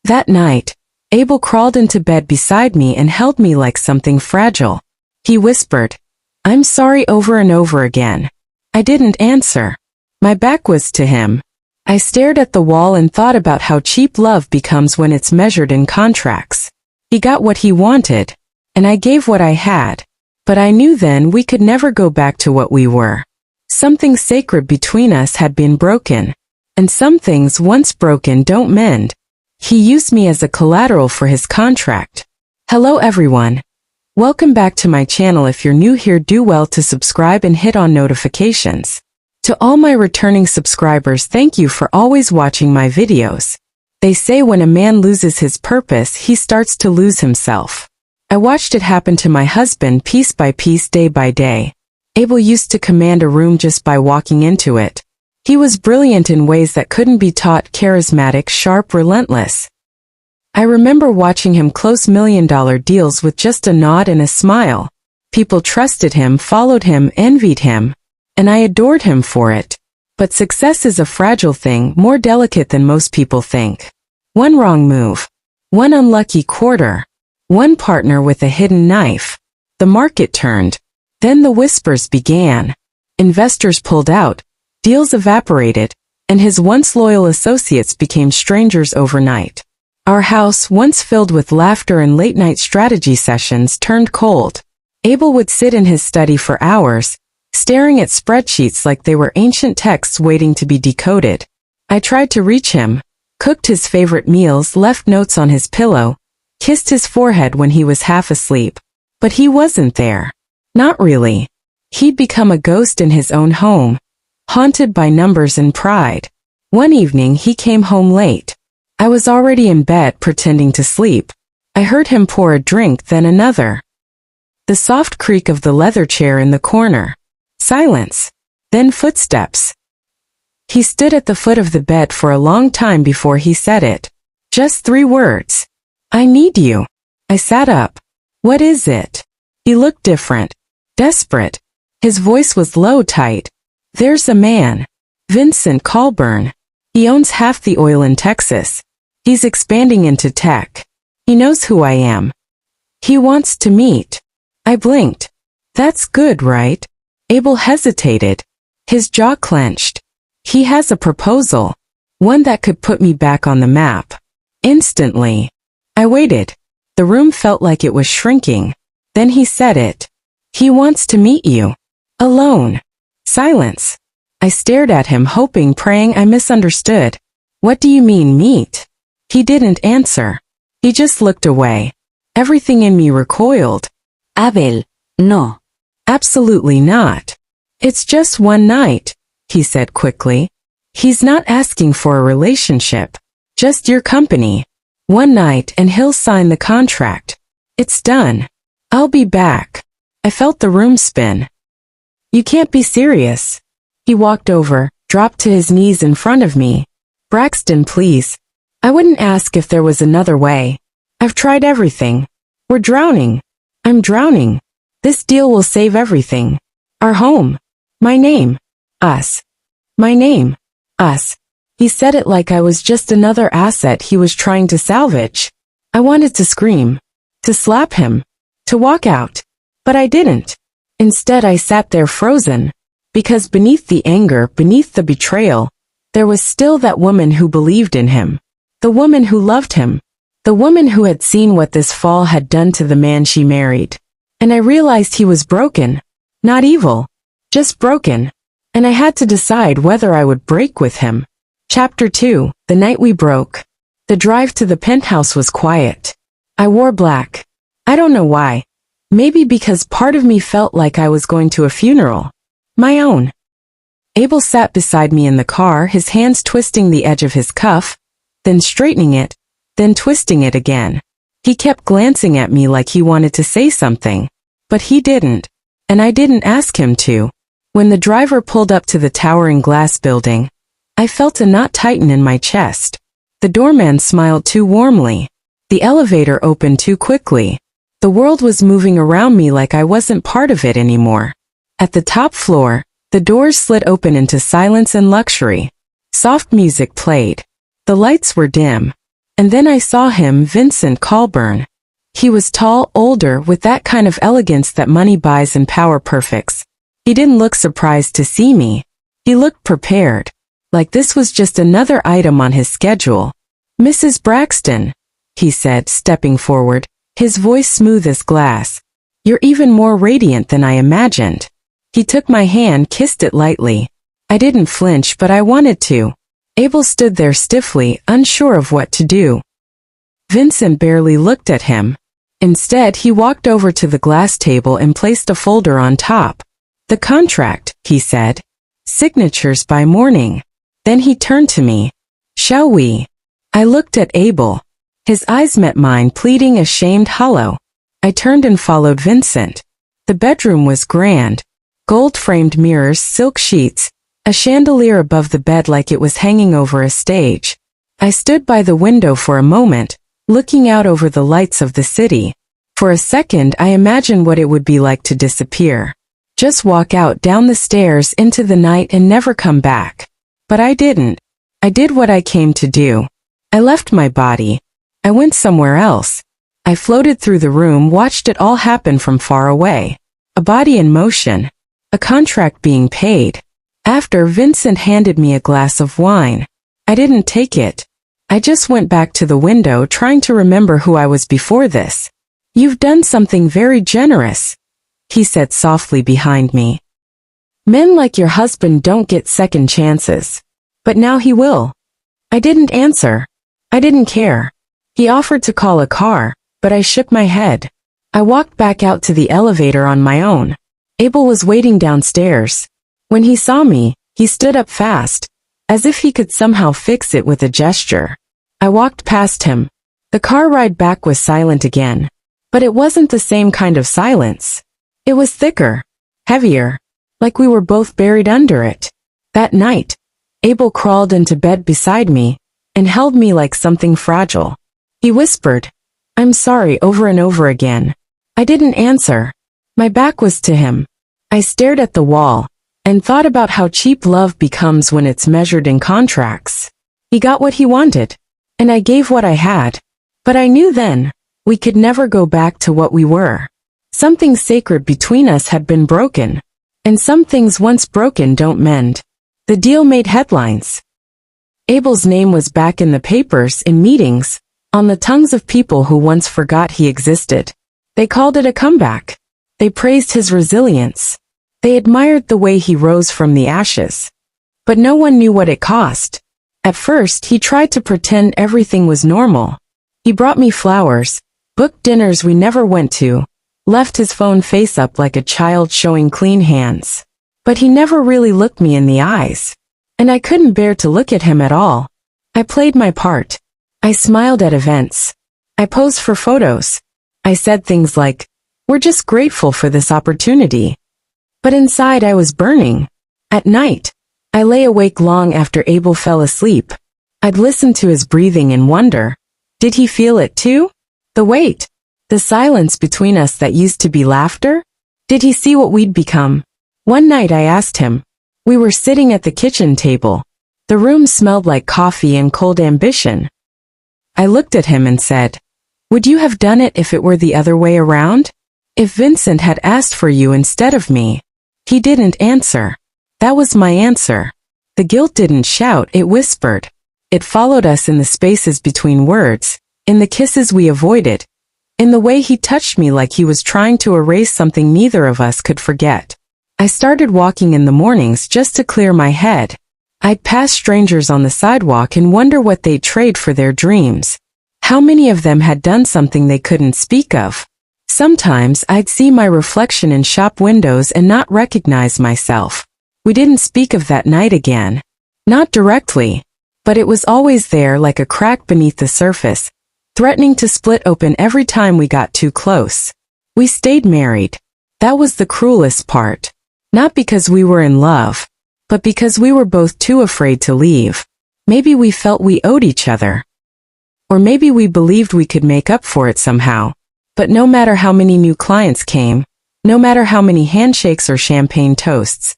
That night, Abel crawled into bed beside me and held me like something fragile. He whispered, "I'm sorry," over and over again. I didn't answer. My back was to him. I stared at the wall and thought about how cheap love becomes when it's measured in contracts. He got what he wanted, and I gave what I had. But I knew then we could never go back to what we were. Something sacred between us had been broken. And some things once broken don't mend. He used me as a collateral for his contract. Hello everyone. Welcome back to my channel. If you're new here, do well to subscribe and hit on notifications. To all my returning subscribers, thank you for always watching my videos. They say when a man loses his purpose, he starts to lose himself. I watched it happen to my husband piece by piece, day by day. Abel used to command a room just by walking into it. He was brilliant in ways that couldn't be taught, charismatic, sharp, relentless. I remember watching him close million-dollar deals with just a nod and a smile. People trusted him, followed him, envied him. And I adored him for it. But success is a fragile thing, more delicate than most people think. One wrong move. One unlucky quarter. One partner with a hidden knife. The market turned. Then the whispers began. Investors pulled out. Deals evaporated. And his once loyal associates became strangers overnight. Our house, once filled with laughter and late-night strategy sessions, turned cold. Abel would sit in his study for hours, staring at spreadsheets like they were ancient texts waiting to be decoded. I tried to reach him, cooked his favorite meals, left notes on his pillow, kissed his forehead when he was half asleep. But he wasn't there. Not really. He'd become a ghost in his own home, haunted by numbers and pride. One evening he came home late. I was already in bed pretending to sleep. I heard him pour a drink, then another. The soft creak of the leather chair in the corner. Silence. Then footsteps. He stood at the foot of the bed for a long time before he said it. Just 3 words. "I need you." I sat up. "What is it?" He looked different. Desperate. His voice was low, tight. "There's a man. Vincent Colburn. He owns half the oil in Texas. He's expanding into tech. He knows who I am. He wants to meet." I blinked. "That's good, right?" Abel hesitated. His jaw clenched. "He has a proposal. One that could put me back on the map." Instantly. I waited. The room felt like it was shrinking. Then he said it. "He wants to meet you. Alone." Silence. I stared at him, hoping, praying I misunderstood. "What do you mean, meet?" He didn't answer. He just looked away. Everything in me recoiled. Abel, no. "Absolutely not. It's just one night," he said quickly. "He's not asking for a relationship. Just your company. One night and he'll sign the contract. It's done. I'll be back." I felt the room spin. "You can't be serious." He walked over, dropped to his knees in front of me. "Braxton, please. I wouldn't ask if there was another way. I've tried everything. We're drowning. I'm drowning. This deal will save everything. Our home. My name. Us. My name. Us." He said it like I was just another asset he was trying to salvage. I wanted to scream. To slap him. To walk out. But I didn't. Instead, I sat there frozen. Because beneath the anger, beneath the betrayal, there was still that woman who believed in him. The woman who loved him. The woman who had seen what this fall had done to the man she married. And I realized he was broken. Not evil. Just broken. And I had to decide whether I would break with him. Chapter 2. The night we broke. The drive to the penthouse was quiet. I wore black. I don't know why. Maybe because part of me felt like I was going to a funeral. My own. Abel sat beside me in the car, his hands twisting the edge of his cuff, then straightening it, then twisting it again. He kept glancing at me like he wanted to say something. But he didn't. And I didn't ask him to. When the driver pulled up to the towering glass building, I felt a knot tighten in my chest. The doorman smiled too warmly. The elevator opened too quickly. The world was moving around me like I wasn't part of it anymore. At the top floor, the doors slid open into silence and luxury. Soft music played. The lights were dim. And then I saw him, Vincent Colburn. He was tall, older, with that kind of elegance that money buys and power perfects. He didn't look surprised to see me. He looked prepared, like this was just another item on his schedule. "Mrs. Braxton," he said, stepping forward, his voice smooth as glass. "You're even more radiant than I imagined." He took my hand, kissed it lightly. I didn't flinch, but I wanted to. Abel stood there stiffly, unsure of what to do. Vincent barely looked at him. Instead, he walked over to the glass table and placed a folder on top. "The contract," he said. "Signatures by morning." Then he turned to me. "Shall we?" I looked at Abel. His eyes met mine, pleading, ashamed, hollow. I turned and followed Vincent. The bedroom was grand. Gold-framed mirrors, silk sheets, a chandelier above the bed like it was hanging over a stage. I stood by the window for a moment, looking out over the lights of the city. For a second, I imagined what it would be like to disappear. Just walk out down the stairs into the night and never come back. But I didn't. I did what I came to do. I left my body. I went somewhere else. I floated through the room, watched it all happen from far away. A body in motion. A contract being paid. After, Vincent handed me a glass of wine. I didn't take it. I just went back to the window, trying to remember who I was before this. "You've done something very generous," he said softly behind me. "Men like your husband don't get second chances. But now he will." I didn't answer. I didn't care. He offered to call a car, but I shook my head. I walked back out to the elevator on my own. Abel was waiting downstairs. When he saw me, he stood up fast, as if he could somehow fix it with a gesture. I walked past him. The car ride back was silent again. But it wasn't the same kind of silence. It was thicker, heavier, like we were both buried under it. That night, Abel crawled into bed beside me and held me like something fragile. He whispered, "I'm sorry," over and over again. I didn't answer. My back was to him. I stared at the wall and thought about how cheap love becomes when it's measured in contracts. He got what he wanted, and I gave what I had. But I knew then, we could never go back to what we were. Something sacred between us had been broken, and some things once broken don't mend. The deal made headlines. Abel's name was back in the papers, in meetings, on the tongues of people who once forgot he existed. They called it a comeback. They praised his resilience. They admired the way he rose from the ashes. But no one knew what it cost. At first, he tried to pretend everything was normal. He brought me flowers, booked dinners we never went to, left his phone face up like a child showing clean hands. But he never really looked me in the eyes. And I couldn't bear to look at him at all. I played my part. I smiled at events. I posed for photos. I said things like, "We're just grateful for this opportunity." But inside I was burning. At night, I lay awake long after Abel fell asleep. I'd listen to his breathing and wonder, did he feel it too? The weight, the silence between us that used to be laughter? Did he see what we'd become? One night I asked him. We were sitting at the kitchen table. The room smelled like coffee and cold ambition. I looked at him and said, "Would you have done it if it were the other way around? If Vincent had asked for you instead of me?" He didn't answer. That was my answer. The guilt didn't shout, it whispered. It followed us in the spaces between words, in the kisses we avoided, in the way he touched me like he was trying to erase something neither of us could forget. I started walking in the mornings just to clear my head. I'd pass strangers on the sidewalk and wonder what they'd trade for their dreams. How many of them had done something they couldn't speak of? Sometimes I'd see my reflection in shop windows and not recognize myself. We didn't speak of that night again. Not directly. But it was always there like a crack beneath the surface, threatening to split open every time we got too close. We stayed married. That was the cruelest part. Not because we were in love, but because we were both too afraid to leave. Maybe we felt we owed each other. Or maybe we believed we could make up for it somehow. But no matter how many new clients came, no matter how many handshakes or champagne toasts,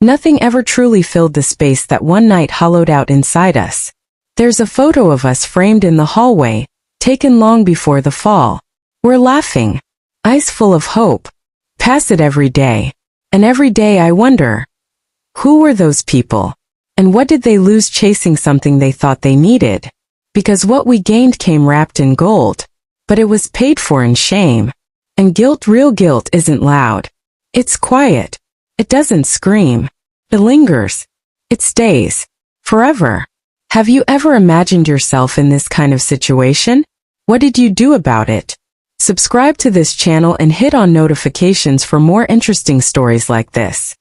nothing ever truly filled the space that one night hollowed out inside us. There's a photo of us framed in the hallway, taken long before the fall. We're laughing, eyes full of hope. Pass it every day. And every day I wonder, who were those people? And what did they lose chasing something they thought they needed? Because what we gained came wrapped in gold, but it was paid for in shame. And guilt, real guilt, isn't loud. It's quiet. It doesn't scream. It lingers. It stays. Forever. Have you ever imagined yourself in this kind of situation? What did you do about it? Subscribe to this channel and hit on notifications for more interesting stories like this.